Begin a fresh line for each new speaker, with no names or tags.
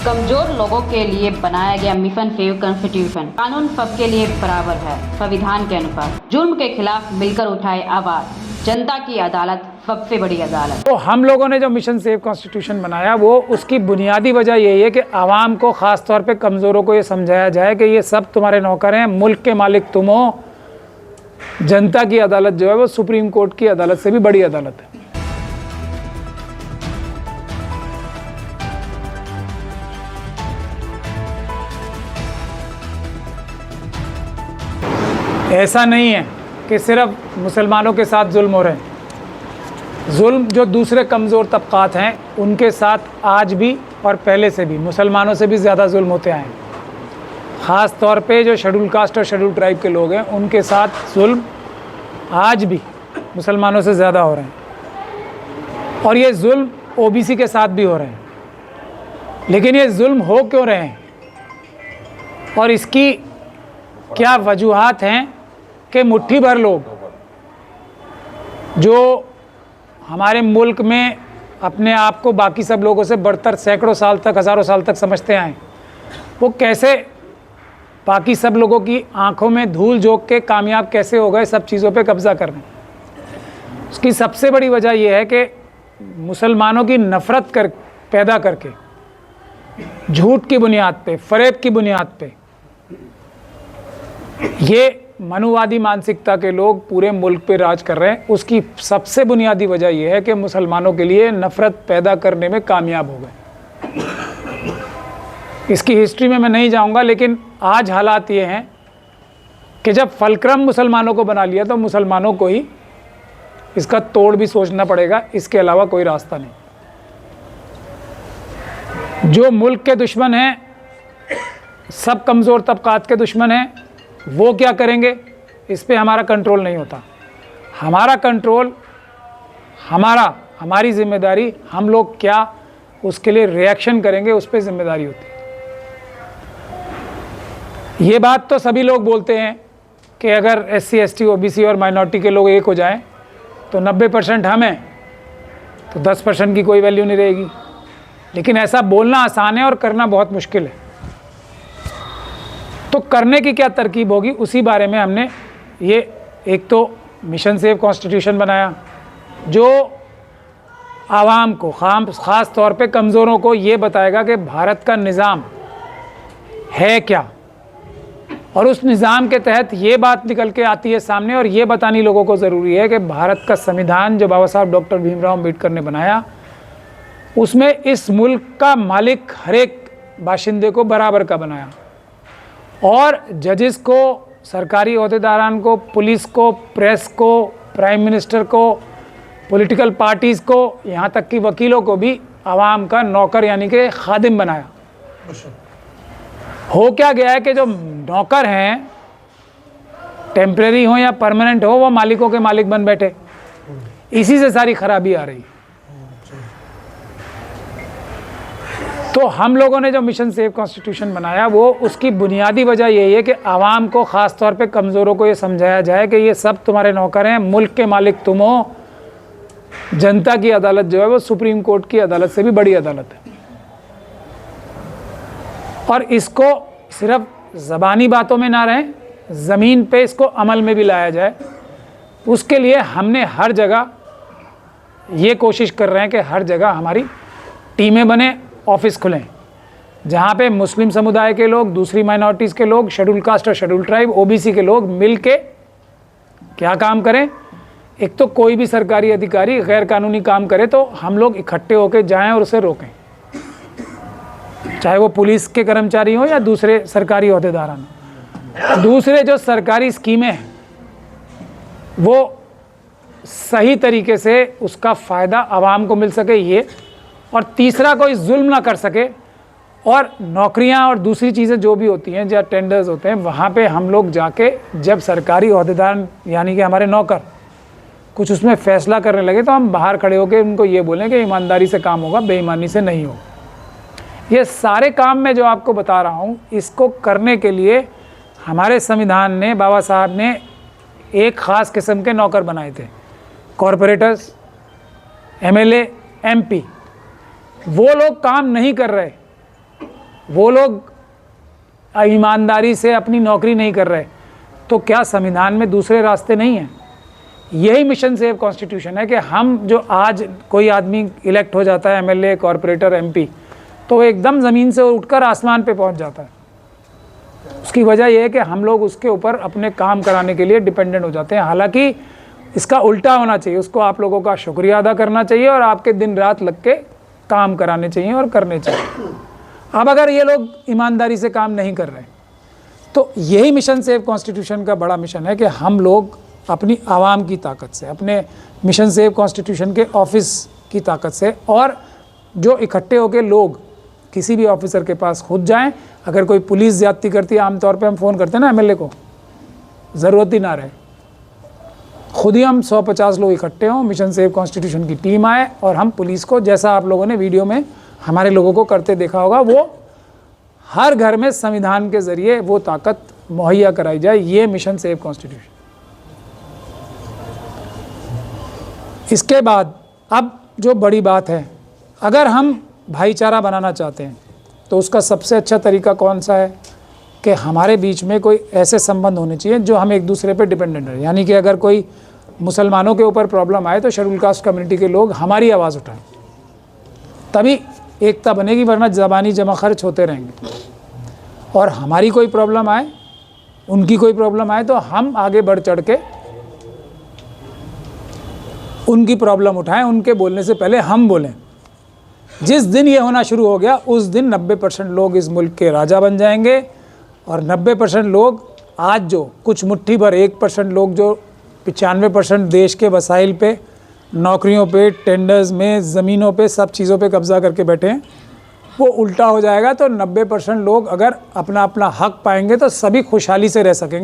कमजोर लोगों के लिए बनाया गया मिशन फेव कॉन्स्टिट्यूशन कानून सबके लिए बराबर है। संविधान के अनुसार जुर्म के खिलाफ मिलकर उठाए आवाज। जनता की अदालत सबसे बड़ी अदालत।
तो हम लोगों ने जो मिशन सेव कॉन्स्टिट्यूशन बनाया वो उसकी बुनियादी वजह यही है कि आवाम को, ख़ास तौर पे कमज़ोरों को ये समझाया जाए कि ये सब तुम्हारे नौकर हैं, मुल्क के मालिक तुम हो। जनता की अदालत जो है वो सुप्रीम कोर्ट की अदालत से भी बड़ी अदालत है। ऐसा नहीं है कि सिर्फ मुसलमानों के साथ जुल्म हो रहे हैं। जुल्म जो दूसरे कमज़ोर तबक़ात हैं उनके साथ आज भी और पहले से भी मुसलमानों से भी ज़्यादा जुल्म होते आए हैं। ख़ास तौर पे जो शेड्यूल कास्ट और शेड्यूल ट्राइब के लोग हैं उनके साथ जुल्म आज भी मुसलमानों से ज़्यादा हो रहे हैं, और ये जुल्म ओबीसी के साथ भी हो रहे हैं। लेकिन ये जुल्म हो क्यों रहे हैं और इसकी क्या वजूहात हैं कि मुट्ठी भर लोग जो हमारे मुल्क में अपने आप को बाकी सब लोगों से बढ़तर सैकड़ों साल तक, हज़ारों साल तक समझते आए, वो कैसे बाकी सब लोगों की आंखों में धूल झोंक के कामयाब कैसे हो गए सब चीज़ों पे कब्ज़ा करने। उसकी सबसे बड़ी वजह यह है कि मुसलमानों की नफ़रत पैदा करके झूठ की बुनियाद पे, फ़रेब की बुनियाद पे ये मनुवादी मानसिकता के लोग पूरे मुल्क पे राज कर रहे हैं। उसकी सबसे बुनियादी वजह यह है कि मुसलमानों के लिए नफ़रत पैदा करने में कामयाब हो गए। इसकी हिस्ट्री में मैं नहीं जाऊंगा, लेकिन आज हालात ये हैं कि जब फलक्रम मुसलमानों को बना लिया तो मुसलमानों को ही इसका तोड़ भी सोचना पड़ेगा, इसके अलावा कोई रास्ता नहीं। जो मुल्क के दुश्मन हैं, सब कमज़ोर तबक़ात के दुश्मन हैं, वो क्या करेंगे इस पे हमारा कंट्रोल नहीं होता। हमारा कंट्रोल, हमारी जिम्मेदारी, हम लोग क्या उसके लिए रिएक्शन करेंगे उस पे जिम्मेदारी होती है। ये बात तो सभी लोग बोलते हैं कि अगर SC ST OBC और माइनॉरिटी के लोग एक हो जाएं तो 90% हम हैं तो 10% की कोई वैल्यू नहीं रहेगी। लेकिन ऐसा बोलना आसान है और करना बहुत मुश्किल है। तो करने की क्या तरकीब होगी उसी बारे में हमने ये एक तो मिशन सेव कॉन्स्टिट्यूशन बनाया जो आवाम को, ख़ास तौर पे कमज़ोरों को ये बताएगा कि भारत का निज़ाम है क्या, और उस निज़ाम के तहत ये बात निकल के आती है सामने, और ये बतानी लोगों को ज़रूरी है कि भारत का संविधान जो बाबा साहब डॉक्टर भीमराव अम्बेडकर ने बनाया उसमें इस मुल्क का मालिक हर एक बाशिंदे को बराबर का बनाया, और जजेस को, सरकारी ओहदेदारान को, पुलिस को, प्रेस को, प्राइम मिनिस्टर को, पॉलिटिकल पार्टीज़ को, यहाँ तक कि वकीलों को भी आवाम का नौकर यानी कि खादिम बनाया। हो क्या गया है कि जो नौकर हैं, टेम्परेरी हो या परमानेंट हो, वो मालिकों के मालिक बन बैठे। इसी से सारी खराबी आ रही। तो हम लोगों ने जो मिशन सेव कॉन्स्टिट्यूशन बनाया वो उसकी बुनियादी वजह यही है कि आवाम को, ख़ास तौर पे कमज़ोरों को ये समझाया जाए कि ये सब तुम्हारे नौकर हैं, मुल्क के मालिक तुम हो। जनता की अदालत जो है वो सुप्रीम कोर्ट की अदालत से भी बड़ी अदालत है, और इसको सिर्फ ज़बानी बातों में ना रहें, ज़मीन पे इसको अमल में भी लाया जाए। उसके लिए हमने हर जगह ये कोशिश कर रहे हैं कि हर जगह हमारी टीमें बने, ऑफिस खुलें, जहाँ पे मुस्लिम समुदाय के लोग, दूसरी माइनॉरिटीज़ के लोग, शेड्यूल कास्ट और शेड्यूल ट्राइब, OBC के लोग मिल के क्या काम करें। एक तो कोई भी सरकारी अधिकारी गैर कानूनी काम करे तो हम लोग इकट्ठे होकर जाएं और उसे रोकें, चाहे वो पुलिस के कर्मचारी हों या दूसरे सरकारी ओहदेदार हों। दूसरे जो सरकारी स्कीमें हैं वो सही तरीके से उसका फ़ायदा आवाम को मिल सके ये, और तीसरा कोई जुल्म ना कर सके, और नौकरियां और दूसरी चीज़ें जो भी होती हैं, जहाँ टेंडर्स होते हैं, वहाँ पे हम लोग जाके जब सरकारी ओहदेदार यानी कि हमारे नौकर कुछ उसमें फ़ैसला करने लगे तो हम बाहर खड़े होकर उनको ये बोलें कि ईमानदारी से काम होगा, बेईमानी से नहीं होगा। ये सारे काम मैं जो आपको बता रहा हूँ, इसको करने के लिए हमारे संविधान ने, बाबा साहब ने एक ख़ास किस्म के नौकर बनाए थे, कॉरपोरेटर्स, MLA, MP। वो लोग काम नहीं कर रहे, वो लोग ईमानदारी से अपनी नौकरी नहीं कर रहे, तो क्या संविधान में दूसरे रास्ते नहीं हैं? यही मिशन सेव कॉन्स्टिट्यूशन है कि हम जो आज कोई आदमी इलेक्ट हो जाता है, एमएलए, कॉरपोरेटर, एमपी, तो वो एकदम ज़मीन से उठकर आसमान पे पहुंच जाता है। उसकी वजह यह है कि हम लोग उसके ऊपर अपने काम कराने के लिए डिपेंडेंट हो जाते हैं। हालांकि इसका उल्टा होना चाहिए, उसको आप लोगों का शुक्रिया अदा करना चाहिए और आपके दिन रात लग के काम कराने चाहिए और करने चाहिए। अब अगर ये लोग ईमानदारी से काम नहीं कर रहे, तो यही मिशन सेव कॉन्स्टिट्यूशन का बड़ा मिशन है कि हम लोग अपनी आवाम की ताकत से, अपने मिशन सेव कॉन्स्टिट्यूशन के ऑफिस की ताकत से, और जो इकट्ठे होकर लोग किसी भी ऑफिसर के पास खुद जाएं, अगर कोई पुलिस ज्यादती करती है, आमतौर पे हम फ़ोन करते हैं ना एमएलए को, ज़रूरत ही ना रहे, खुद ही हम 150 लोग इकट्ठे हों, मिशन सेव कॉन्स्टिट्यूशन की टीम आए और हम पुलिस को, जैसा आप लोगों ने वीडियो में हमारे लोगों को करते देखा होगा, वो हर घर में संविधान के ज़रिए वो ताकत मुहैया कराई जाए। ये मिशन सेव कॉन्स्टिट्यूशन। इसके बाद अब जो बड़ी बात है, अगर हम भाईचारा बनाना चाहते हैं तो उसका सबसे अच्छा तरीका कौन सा है कि हमारे बीच में कोई ऐसे संबंध होने चाहिए जो हम एक दूसरे पे डिपेंडेंट हैं। यानी कि अगर कोई मुसलमानों के ऊपर प्रॉब्लम आए तो शेड्यूल कास्ट कम्युनिटी के लोग हमारी आवाज़ उठाएं, तभी एकता बनेगी, वरना ज़बानी जमा खर्च होते रहेंगे। और हमारी कोई प्रॉब्लम आए, उनकी कोई प्रॉब्लम आए, तो हम आगे बढ़ चढ़ के उनकी प्रॉब्लम उठाएं, उनके बोलने से पहले हम बोलें। जिस दिन ये होना शुरू हो गया, उस दिन 90% लोग इस मुल्क के राजा बन जाएंगे, और 90% लोग आज जो कुछ मुट्ठी भर 1% लोग जो 95% देश के वसाइल पे, नौकरियों पे, टेंडर्स में, ज़मीनों पे, सब चीज़ों पे कब्ज़ा करके बैठे हैं, वो उल्टा हो जाएगा। तो 90% लोग अगर अपना अपना हक पाएंगे तो सभी खुशहाली से रह सकेंगे।